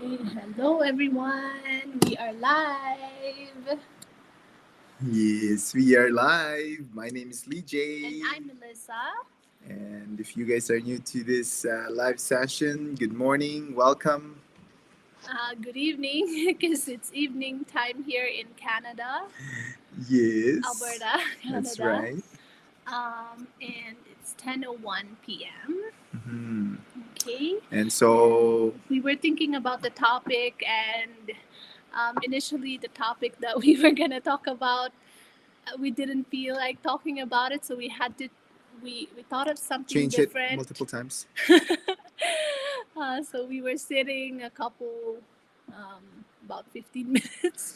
Hello, everyone. We are live. Yes, we are live. My name is Lee And J. I'm Melissa. And if you guys are new to this live session, good morning, welcome. Good evening, because it's evening time here in Canada, Yes, Alberta, that's Canada. right. And it's 10:01 p.m. Mhm. Okay. And so, We were thinking about the topic, and initially, the topic that we were going to talk about, we didn't feel like talking about it, so we had to. We thought of something change it different. multiple times. So we were sitting a couple, about 15 minutes,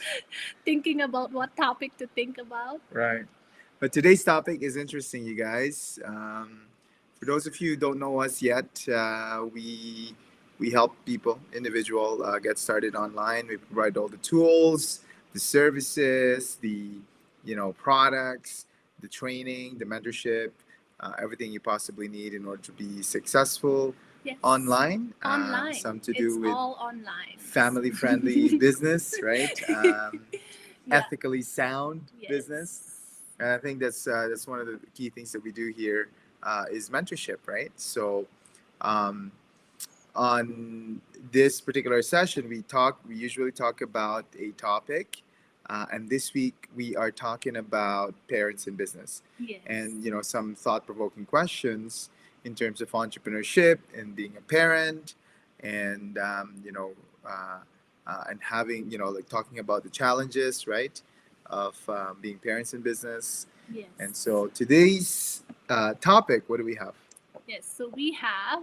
thinking about what topic to think about. Right. But today's topic is interesting, you guys. For those of you who don't know us yet, we help people, individual, get started online. We provide all the tools, the services, the products, the training, the mentorship, everything you possibly need in order to be successful Yes. online. Online. Some to It's do with all online. family friendly business, right? Yeah. Ethically sound business. Yes. And I think that's one of the key things that we do here is mentorship, right? So um, on this particular session, we usually talk about a topic, and this week we are talking about parents in business, Yes. and some thought provoking questions in terms of entrepreneurship and being a parent, and and having like talking about the challenges, right, of being parents in business. Yes. And so today's topic, what do we have? Yes. So we have,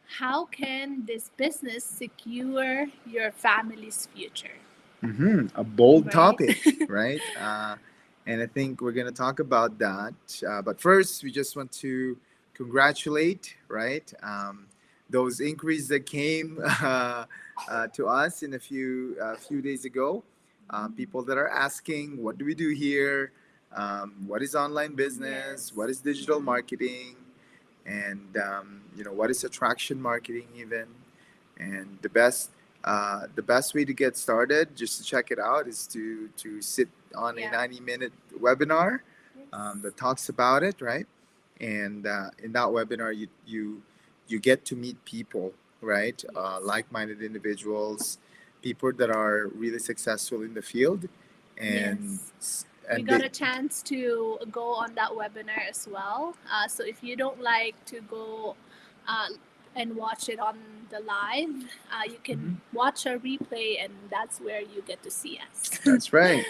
how can this business secure your family's future? A bold Right? topic, right? And I think we're going to talk about that. But first, we just want to congratulate, right? Those inquiries that came to us in a few days ago. People that are asking, what do we do here? What is online business? Yes. What is digital marketing? And what is attraction marketing even? And the best way to get started, just to check it out, is to sit on a 90-minute webinar that talks about it, right? And in that webinar, you get to meet people, right? Like-minded individuals, people that are really successful in the field, and Yes. We and got they a chance to go on that webinar as well. So if you don't like to go uh, and watch it on the live, you can watch a replay, and that's where you get to see us. that's right.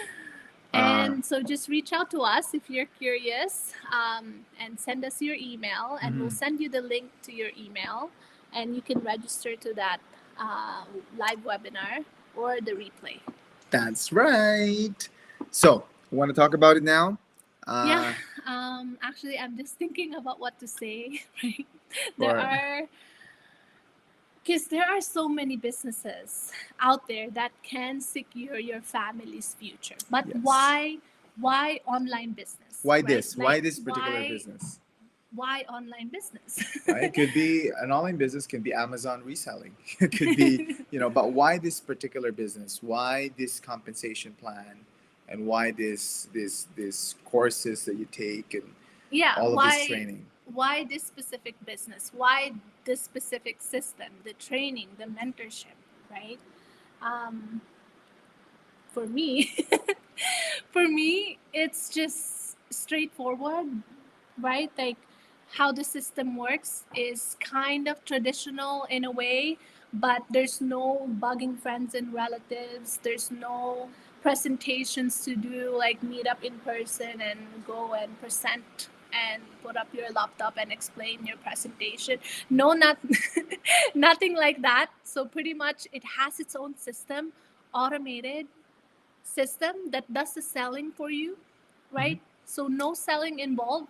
And so just reach out to us if you're curious, and send us your email, and we'll send you the link to your email, and you can register to that uh, live webinar or the replay. That's right. So, want to talk about it now? Yeah, actually, I'm just thinking about what to say, right? There Or are, because there are so many businesses out there that can secure your family's future. But yes. why online business? Why Right? this? Why Like this particular why business? why online business? Right? It could be an online business, can be Amazon reselling. It could be, but why this particular business? Why this compensation plan? And why this courses that you take and Yeah, all of this training? why this specific business? Why this specific system, the training, the mentorship, right? Um, for me, for me, it's just straightforward, right? Like how the system works is kind of traditional in a way, but there's no bugging friends and relatives. There's no presentations to do, like meet up in person and go and present and put up your laptop and explain your presentation. No, not nothing like that. So pretty much it has its own system, automated system that does the selling for you, right? So no selling involved,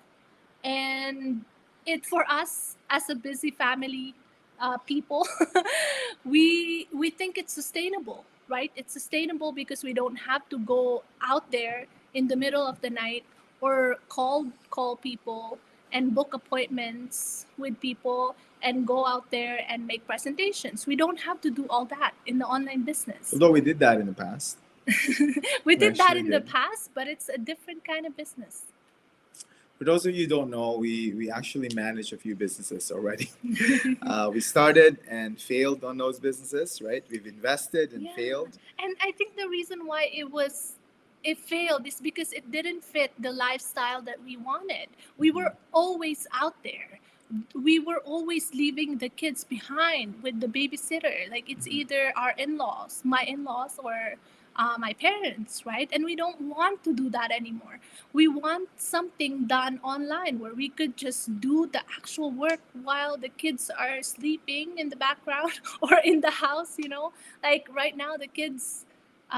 and it for us as a busy family people, we think it's sustainable, right? It's sustainable because we don't have to go out there in the middle of the night or call people and book appointments with people and go out there and make presentations. We don't have to do all that in the online business. Although we did that in the past. We did that actually in the did. past, but it's a different kind of business. For those of you who don't know, we actually manage a few businesses already. We started and failed on those businesses, right? We've invested and Yeah. failed. And I think the reason why it failed is because it didn't fit the lifestyle that we wanted. We were always out there. We were always leaving the kids behind with the babysitter. Like it's either our in-laws, my in-laws, or my parents, right? And we don't want to do that anymore. We want something done online where we could just do the actual work while the kids are sleeping in the background or in the house, you know? Like right now, the kids,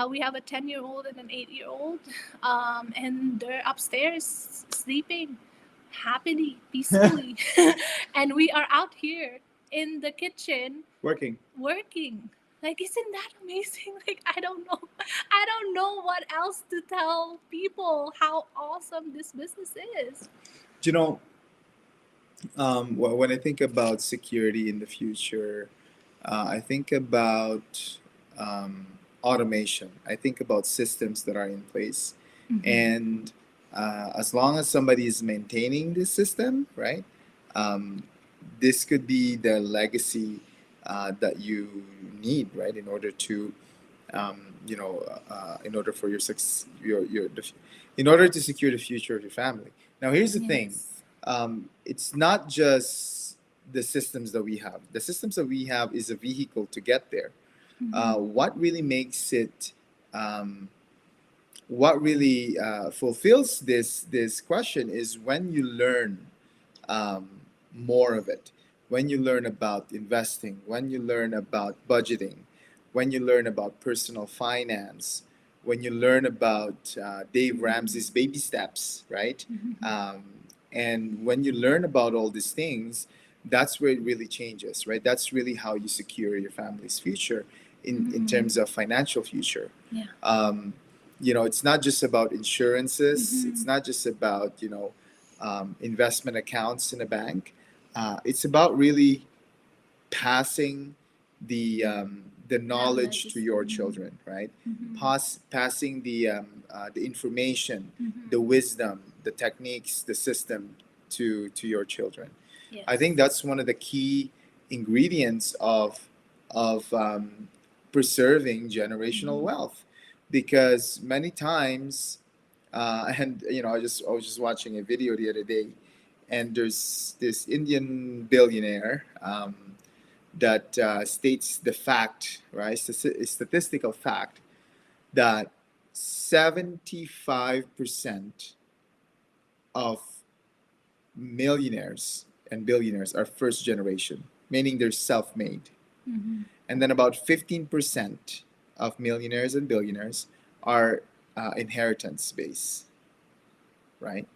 we have a 10-year-old and an 8-year-old, and they're upstairs sleeping happily, peacefully. And we are out here in the kitchen Working. Like, isn't that amazing? Like, I don't know. I don't know what else to tell people how awesome this business is. Do you know, when I think about security in the future, I think about automation. I think about systems that are in place. And as long as somebody is maintaining this system, right, this could be the legacy that you need, right, in order to, in order for in order to secure the future of your family. Now, here's the thing. It's not just the systems that we have. The systems that we have is a vehicle to get there. What really makes it, what really fulfills this question is when you learn more of it, when you learn about investing, when you learn about budgeting, when you learn about personal finance, when you learn about Dave Ramsey's baby steps, right? And when you learn about all these things, that's where it really changes, right? That's really how you secure your family's future in terms of financial future. Yeah. It's not just about insurances. It's not just about, investment accounts in a bank. It's about really passing the knowledge to your children, right? Passing the information, the wisdom, the techniques, the system to your children. Yes. I think that's one of the key ingredients of preserving generational wealth, because many times, and I was just watching a video the other day, and there's this Indian billionaire that states the fact, right? Statistical fact that 75% of millionaires and billionaires are first generation, meaning they're self-made. And then about 15% of millionaires and billionaires are inheritance based, right?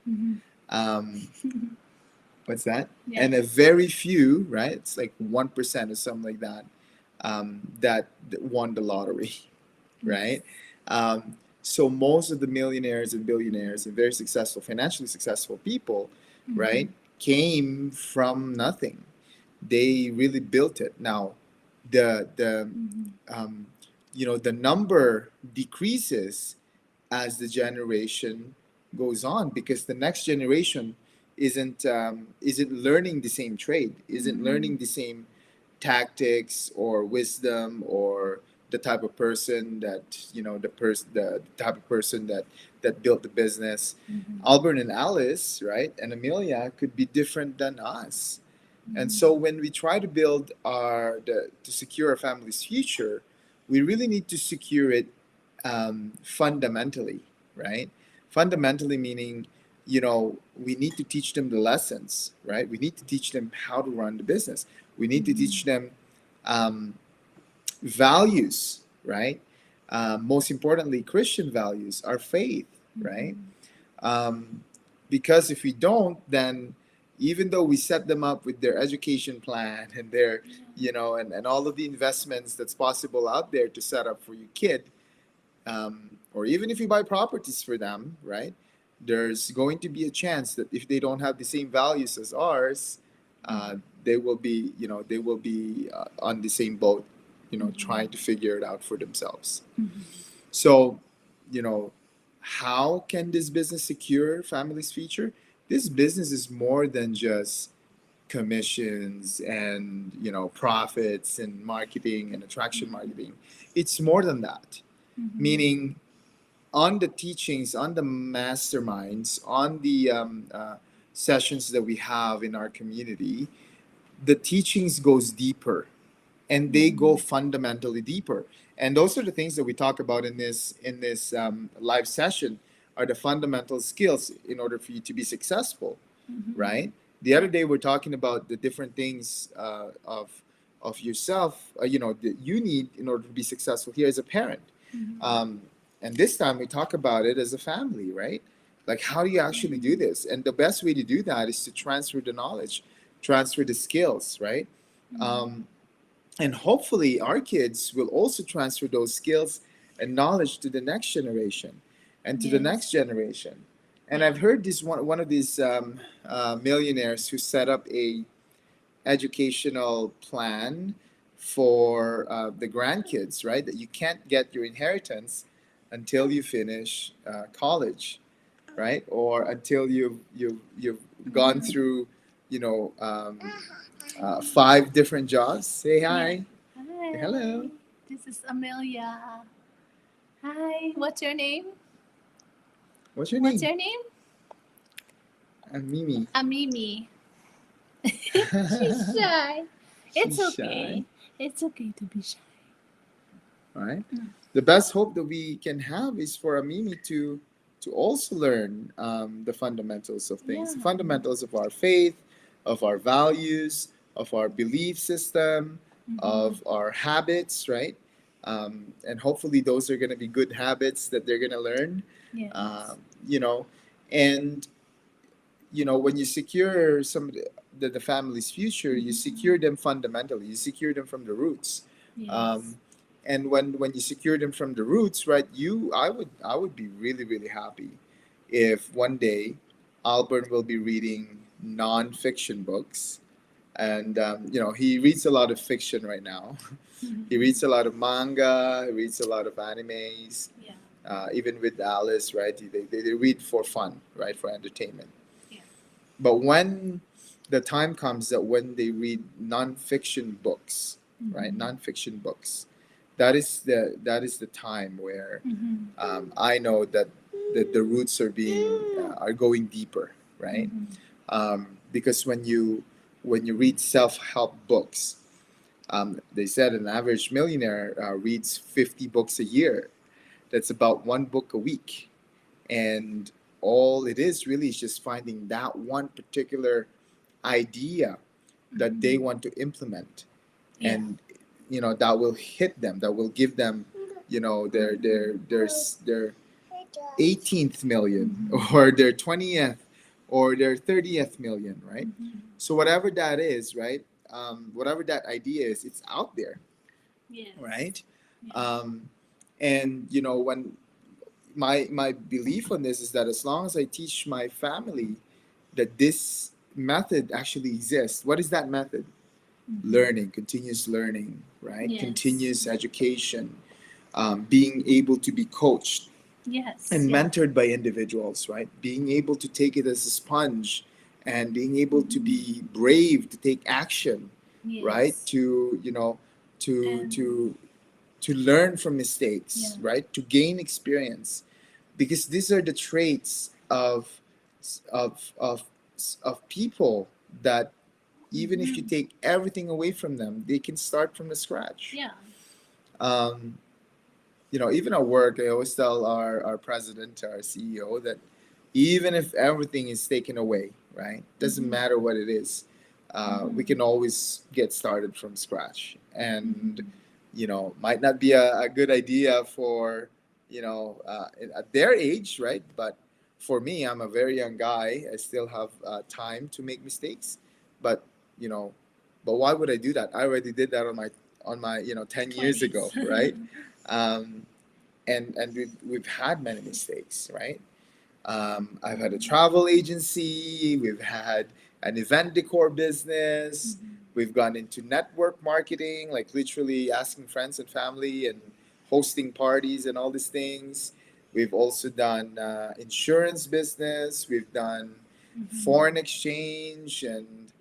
What's that? Yeah. And a very few, right? It's like 1% or something like that, that won the lottery, right? So most of the millionaires and billionaires and very successful, financially successful people, right, came from nothing. They really built it. Now, the number decreases as the generation goes on, because the next generation isn't learning the same trade, isn't learning the same tactics or wisdom, or the type of person that the type of person that built the business. Albert and Alice, right, and Amelia could be different than us. And so when we try to build to secure our family's future, we really need to secure it fundamentally, right? Fundamentally meaning, we need to teach them the lessons, right? We need to teach them how to run the business. We need to teach them values, right? Most importantly, Christian values, our faith, right? Because if we don't, then even though we set them up with their education plan and their, and all of the investments that's possible out there to set up for your kid, or even if you buy properties for them, right? there's going to be a chance that if they don't have the same values as ours, they will be, on the same boat, trying to figure it out for themselves. So, you know, how can this business secure families' future? This business is more than just commissions and, profits and marketing and attraction marketing. It's more than that. Meaning, on the teachings, on the masterminds, on the sessions that we have in our community, the teachings goes deeper, and they go fundamentally deeper. And those are the things that we talk about in this live session, are the fundamental skills in order for you to be successful, right? The other day we're talking about the different things of yourself, that you need in order to be successful here as a parent. And this time we talk about it as a family, right? Like, how do you actually do this? And the best way to do that is to transfer the knowledge, transfer the skills, right? And hopefully our kids will also transfer those skills and knowledge to the next generation and to the next generation. And I've heard this one of these millionaires who set up a educational plan for the grandkids, right? That you can't get your inheritance until you finish college, right? Or until you've gone through, 5 different jobs. Say hi. Hi. Say hello. This is Amelia. Hi. What's your name? What's your What's name? your name? I'm Mimi. Amimi. She's shy. It's She's okay. shy. It's okay to be shy. All right. The best hope that we can have is for Mimi to also learn the fundamentals of things, the Yeah. fundamentals of our faith, of our values, of our belief system, of our habits, right? And hopefully those are going to be good habits that they're going to learn. Yes. You know, and when you secure some of the family's future, you secure them fundamentally. You secure them from the roots. Yes. And when you secure them from the roots, right? I would be really really happy if one day Albert will be reading non-fiction books, and he reads a lot of fiction right now. He reads a lot of manga. He reads a lot of animes. Yeah. Even with Alice, right? They read for fun, right? For entertainment. Yeah. But when the time comes that when they read non-fiction books, right? Non-fiction books, that is the time where I know that the roots are going deeper, right? Because when you read self-help books, they said an average millionaire reads 50 books a year. That's about one book a week, and all it is really is just finding that one particular idea that they want to implement, Yeah. and that will hit them, that will give them their 18th million or their 20th or their 30th million, right? So whatever that is, right? Whatever that idea is, it's out there, Yes. right? Yeah. And when my belief on this is that as long as I teach my family that this method actually exists. What is that method? Learning, continuous learning, right? Yes. Continuous education, being able to be coached Yes. and Yeah. mentored by individuals, right? Being able to take it as a sponge and being able to be brave to take action, Yes. right? To to And- to to learn from mistakes, Yeah. right? To gain experience, because these are the traits of of of people that even if you take everything away from them, they can start from the scratch. Yeah. Um, even at work, I always tell our president, our CEO, that even if everything is taken away, right, doesn't matter what it is, we can always get started from scratch. And might not be a good idea for at their age, right? But for me, I'm a very young guy. I still have time to make mistakes, but you know, but why would I do that? I already did that on my 10 years ago, 20s. right? um, and we've had many mistakes, right? I've had a travel agency. We've had an event decor business. We've gone into network marketing, like literally asking friends and family and hosting parties and all these things. We've also done insurance business. We've done foreign exchange and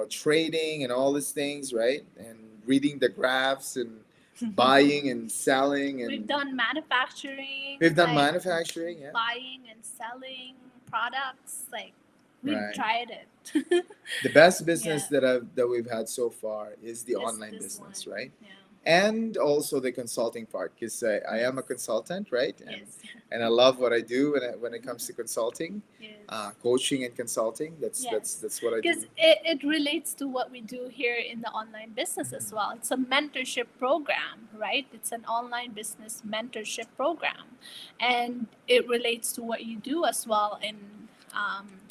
trading and all these things, right? And reading the graphs and buying and selling We've and done manufacturing. we've done like manufacturing, yeah. buying and selling products. Like we've Right. tried it. The best business Yeah. that we've had so far is the online This business, one. right? Yeah. And also the consulting part, because I am a consultant, right? Yes. And I love what I do when it comes to consulting, Yes. coaching and consulting. That's Yes. that's what I Because do. it relates to what we do here in the online business as well. It's a mentorship program, right? It's an online business mentorship program, and it relates to what you do as well in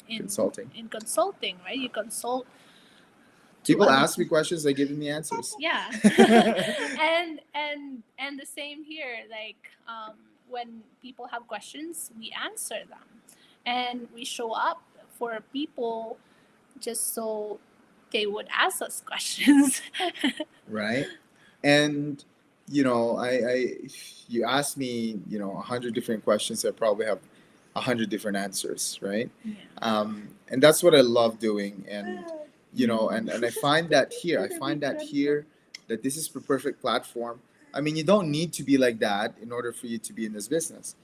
Consulting. in consulting, right? You consult People other ask me questions, I give them the answers. yeah. And the same here, like when people have questions, we answer them, and we show up for people just so they would ask us questions. Right. And you ask me 100 different questions, I probably have 100 different answers, right? Yeah. And that's what I love doing. And and I find that here that this is the perfect platform. I mean, you don't need to be like that in order for you to be in this business,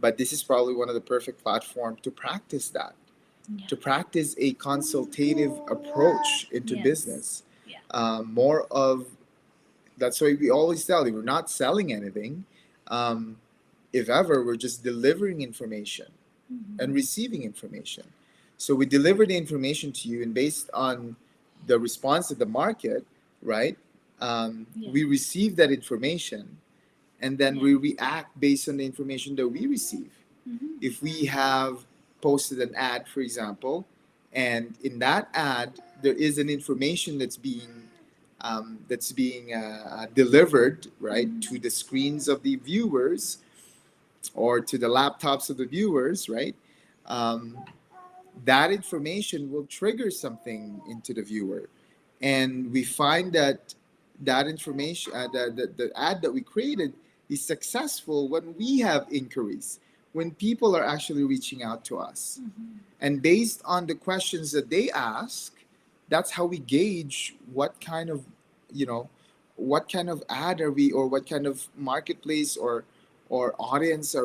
but this is probably one of the perfect platform to practice that, Yeah. to practice a consultative approach into Yes. business. Yeah. More of That's why we always tell you we're not selling anything. Um, if ever, we're just delivering information and receiving information. So we deliver the information to you, and based on the response of the market, right? Yeah. We receive that information, and then Yeah. we react based on the information that we receive. If we have posted an ad, for example, and in that ad there is an information that's being delivered, right, to the screens of the viewers or to the laptops of the viewers, right? Um, that information will trigger something into the viewer, and we find that that information, the ad that we created, is successful when we have inquiries, when people are actually reaching out to us, and based on the questions that they ask, that's how we gauge you know what kind of ad are we, or what kind of marketplace or audience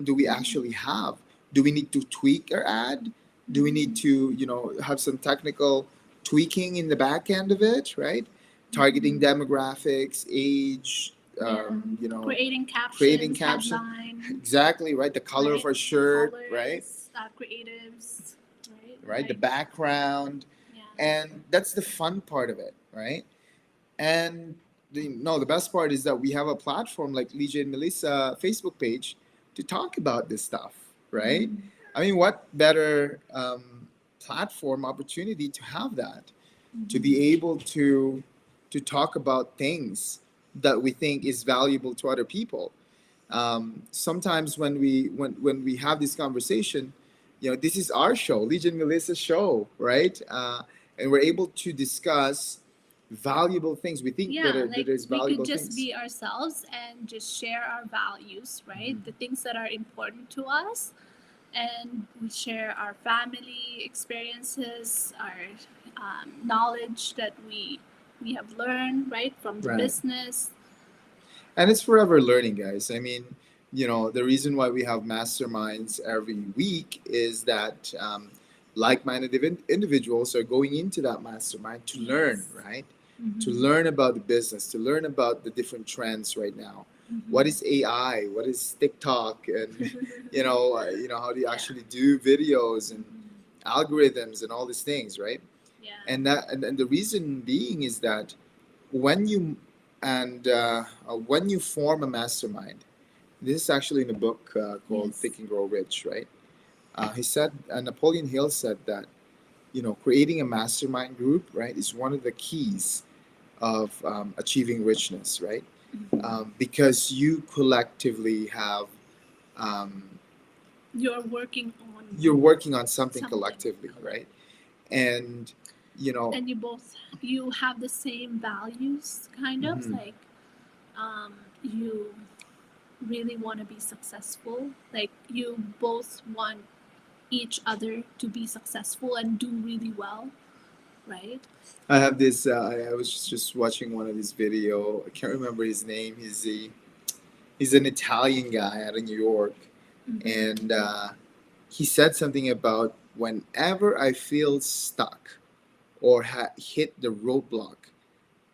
do we actually have. Do we need to tweak our ad? Do we need to have some technical tweaking in the back end of it, right? Targeting demographics, age, Creating captions, creating caption. headline, Exactly, right? The color of right? our shirt, Colors, right? Creatives, right? Right, the Like, background. yeah. And that's the fun part of it, right? And the best part is that we have a platform like Legion and Melissa Facebook page to talk about this stuff, right? I mean, what better platform opportunity to have that, to be able to talk about things that we think is valuable to other people. Sometimes when we have this conversation, this is our show, Legion Melissa's show, right? And we're able to discuss valuable things. We think Yeah, that like there's we valuable could just things. be ourselves and just share our values, right? The things that are important to us, and we share our family experiences, our knowledge that we have learned, right, from the Right. business. And it's forever learning, guys. I mean, the reason why we have masterminds every week is that like-minded individuals are going into that mastermind to learn, Yes. right? To learn about the business, to learn about the different trends right now. What is AI? What is TikTok? And how do you Yeah. actually do videos and algorithms and all these things, right? Yeah. And the reason being is that when you when you form a mastermind, this is actually in a book called Yes. Think and Grow Rich, right? He said, Napoleon Hill said that creating a mastermind group, right, is one of the keys of achieving richness, right? Because you collectively have you're working on You're working on something something collectively, right? And you know, and you have the same values, kind of mhm, like you really want to be successful, like you both want each other to be successful and do really well, right? I have this. I was just watching one of his video. I can't remember his name. He's an Italian guy out of New York, and he said something about whenever I feel stuck or hit the roadblock,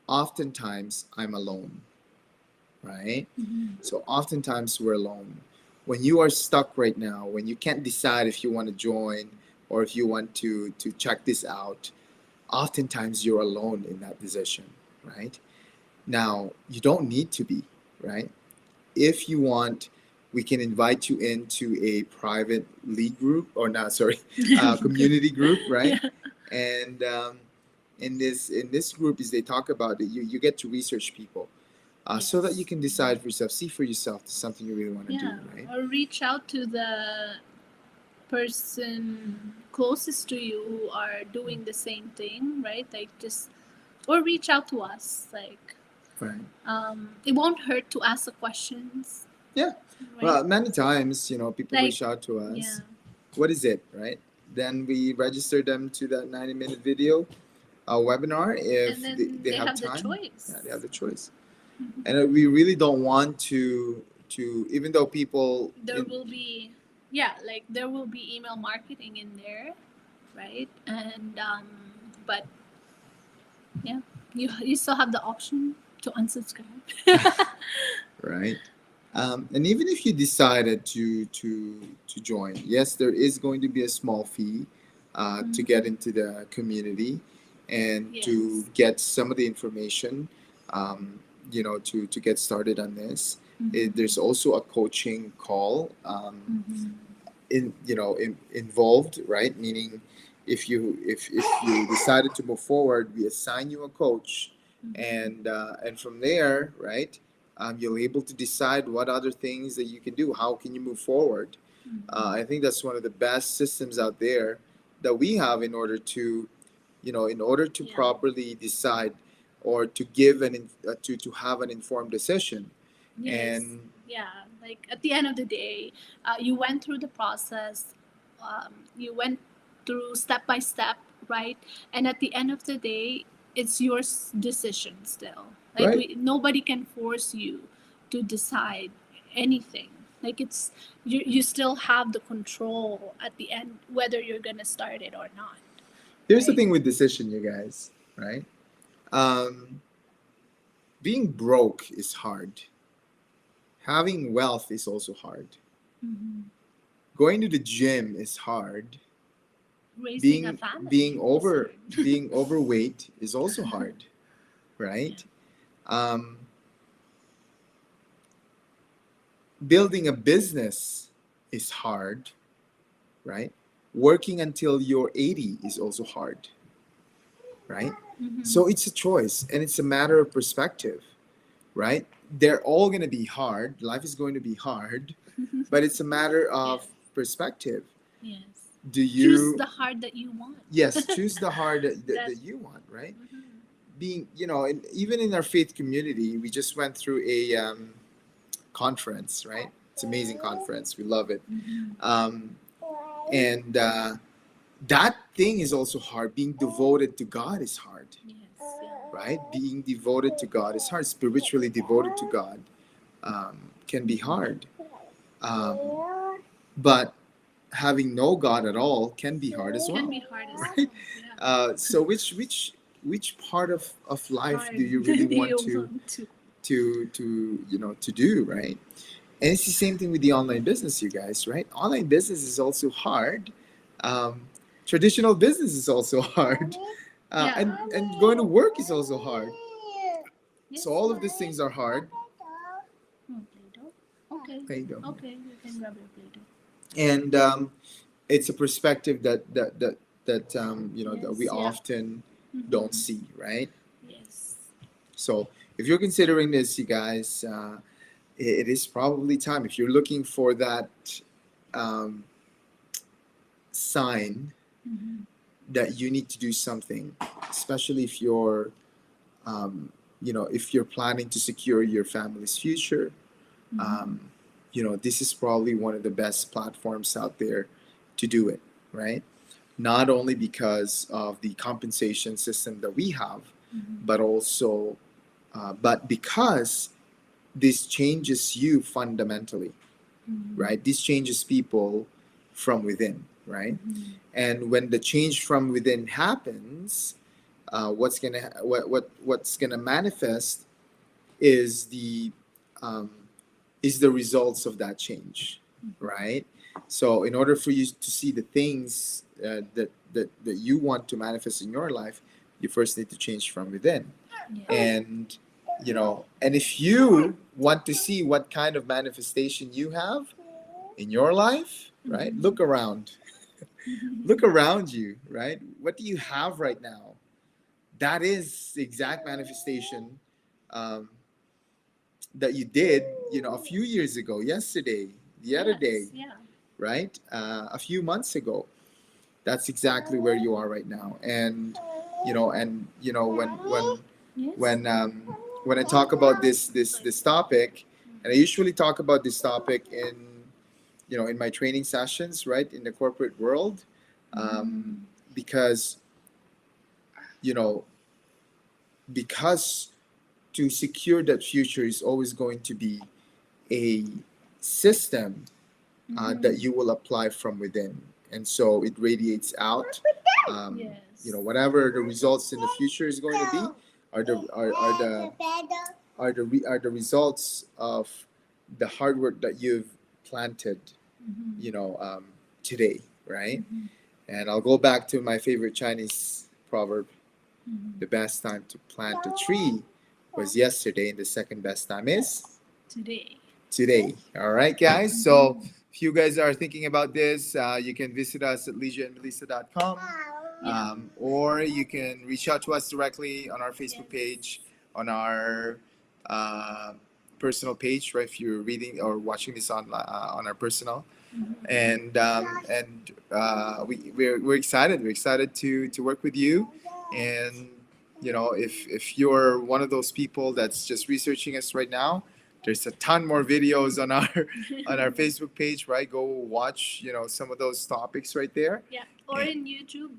oftentimes I'm alone, right? Mhm. So oftentimes we're alone. When you are stuck right now, when you can't decide if you want to join or if you want to check this out, oftentimes you're alone in that decision, right? Now, you don't need to be, right? If you want, we can invite you into a private league group or not, sorry, community group, right? Yeah. And in this group is they talk about it. You get to research people, so that you Yes. can decide for yourself, see for yourself something you really want to do, Yeah, right? or reach out to the person closest to you who are doing the same thing, right? Like just or reach out to us. Like Right. it won't hurt to ask the questions, Yeah. right? Well, many times, people Like reach out to us. yeah, What is it, right? Then we register them to that 90-minute video webinar if and then they they have have the time. choice. Yeah, they have the choice. Mhm. And we really don't want to even though people There will be like there will be email marketing in there, right? And but yeah, you still have the option to unsubscribe. right. And even if you decided to join, yes, there is going to be a small fee to get into the community and to Yes. get some of the information, to get started on this. There's also a coaching call involved, right? Meaning, if you decided to move forward, we assign you a coach, and from there, right, you're able to decide what other things that you can do. How can you move forward? I think that's one of the best systems out there that we have in order to Yeah. properly decide or to give to have an informed decision. Yes. And Yeah. Like at the end of the day, you went through the process. You went through step by step, right? And at the end of the day, it's your decision still. Like right, nobody can force you to decide anything. Like you still have the control at the end whether you're gonna start it or not. here's the Right. thing with decision, you guys, right? Um, being broke is hard. Having wealth is also hard. Mhm. Going to the gym is hard. Raising a Being family being is over hard. being overweight is also hard, right? Um, building a business is hard, right? Working until you're 80 is also hard, right? Mhm. So it's a choice and it's a matter of perspective, right? They're all going to be hard. Life is going to be hard, but it's a matter of perspective. Yes. Do Choose you, the hard that you want. yes, choose the hard that, that, That. that you want, right? Mhm. Being, even in our faith community, we just went through a conference, right? It's an amazing conference. We love it. Mhm. And that thing is also hard. Being devoted to God is hard, Yes. Yeah. right? Being devoted to God is hard. Spiritually devoted to God can be hard. But having no God at all can be hard as Can well, be hard as right? well. Yeah. So which part of life Hard do you really do want you to want to? to do, right? And it's the same thing with the online business, you guys, right? Online business is also hard. Um, Traditional business is also hard. Yeah. And going to work is also hard. Yes. So all of these things are hard. Oh, Play-Doh. Okay. There you go. Okay, you can grab your Play-Doh. And it's a perspective that we Yes, yeah. often Mhm. don't see, right? Yes. So if you're considering this, you guys, it is probably time. If you're looking for that um, sign Mhm. that you need to do something, especially if you're, if you're planning to secure your family's future. Mhm. Um, this is probably one of the best platforms out there to do it, right? Not only because of the compensation system that we have, Mhm. but also, but because this changes you fundamentally, Mhm. right? This changes people from within, right? Mhm. And when the change from within happens, what's gonna manifest is um, the results of that change, right? So in order for you to see the things that you want to manifest in your life, you first need to change from within. Yes. And and if you want to see what kind of manifestation you have in your life, right? Mhm. Look around. Look around you, right? What do you have right now? That is the exact manifestation um, that you did, a few years ago, yesterday, the other day, Yes. Yeah. right? A few months ago. That's exactly where you are right now. And Yes. when um, when I talk about this topic, and I usually talk about this topic in my training sessions, right, in the corporate world, Mhm. because you know because to secure that future is always going to be a system that Mhm. you will apply from within, and so it radiates out. Yes. Whatever the results in the future is going to be are the results of the hard work that you've planted, Mhm. today, right? Mhm. And I'll go back to my favorite Chinese proverb: Mhm. the best time to plant a tree was yesterday, and the second best time is Today. today. All right, guys. So Mhm. if you guys are thinking about this, you can visit us at leishaandmelissa.com, Yeah. or you can reach out to us directly on our Facebook page, on our uh, personal page, right? If you're reading or watching this on our personal, Mhm. and we're excited. We're excited to work with you, and if you're one of those people that's just researching us right now, there's a ton more videos on our on our Facebook page, right? Go watch some of those topics right there. Yeah. Or in YouTube.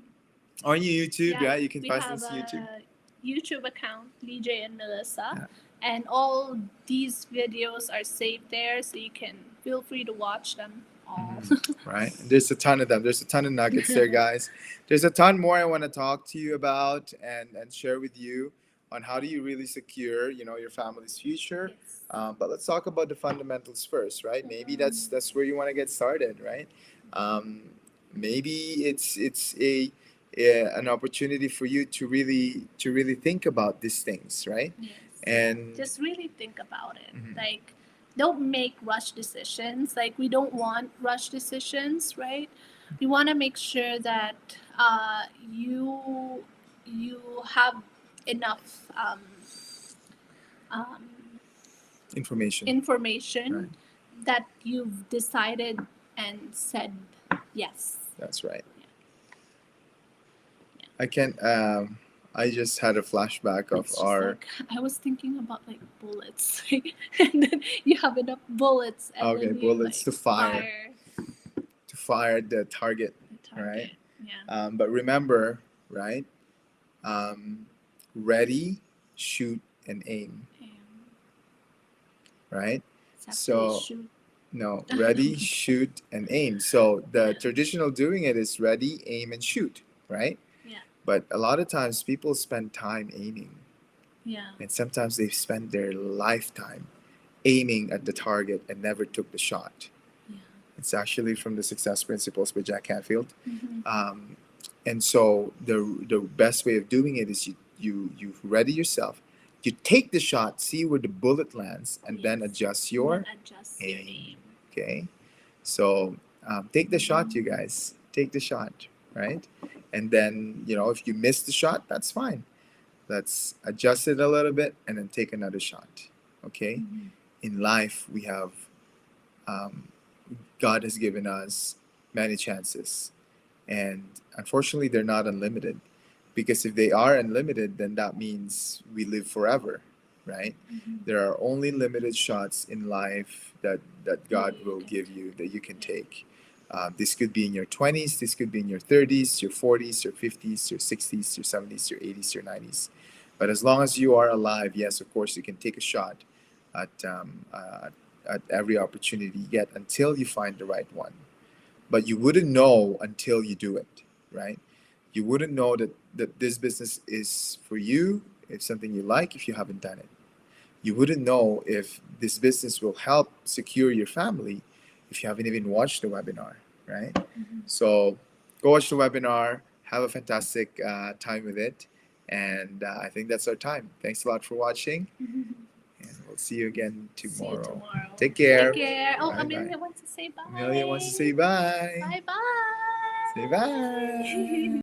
On YouTube, Yeah. yeah, you can We find have us on YouTube. a YouTube account, DJ and Melissa, Yeah. and all these videos are saved there, so you can feel free to watch them all. Right, and there's a ton of them. There's a ton of nuggets there, guys. There's a ton more I want to talk to you about and share with you on how do you really secure your family's future. Yes. But let's talk about the fundamentals first, right? Maybe that's where you want to get started, right? um, Maybe it's an opportunity for you to really think about these things, right? Yes. And Just really think about it. Mhm. Like, don't make rush decisions. Like, we don't want rush decisions, right? We want to make sure that you have enough um, information, information right? that you've decided and said yes. That's right. Yeah. I can. I just had a flashback of It's just our. like I was thinking about like bullets, and then you have enough bullets, and Okay, then you bullets like to fire the target, the right? target. Yeah. But remember, right? Um, ready, shoot, and aim, And right? it's actually So shoot. no, I'm ready, kidding. shoot, and aim. So the Yeah. traditional doing it is ready, aim, and shoot, right? Yeah. But a lot of times people spend time aiming, Yeah. and sometimes they spend their lifetime aiming at the target and never took the shot. Yeah. It's actually from the Success Principles by Jack Canfield. Mm-hmm. And so the best way of doing it is you ready yourself, you take the shot, see where the bullet lands, and then Yes. adjust And your then adjust your aim. Okay, so take the shot, you guys. Take the shot, right? And then if you miss the shot, that's fine. Let's adjust it a little bit and then take another shot. Okay. Mm-hmm. In life, we have God has given us many chances. And unfortunately, they're not unlimited. Because if they are unlimited, then that means we live forever, right? Mhm. There are only limited shots in life that God Yeah, will you give can you, that you can Yeah. take. This could be in your 20s, this could be in your 30s, your 40s, your 50s, your 60s, your 70s, your 80s, your 90s. But as long as you are alive, yes, of course, you can take a shot at every opportunity you get until you find the right one. But you wouldn't know until you do it, right? You wouldn't know that this business is for you if something you like if you haven't done it. You wouldn't know if this business will help secure your family if you haven't even watched the webinar, right? Mhm. So go watch the webinar, have a fantastic time with it. And I think that's our time. Thanks a lot for watching, and we'll see you again See you tomorrow. tomorrow. Take care. Take care. Oh, Bye bye. Amelia wants to say bye. Amelia wants to say bye. Bye bye. Say bye.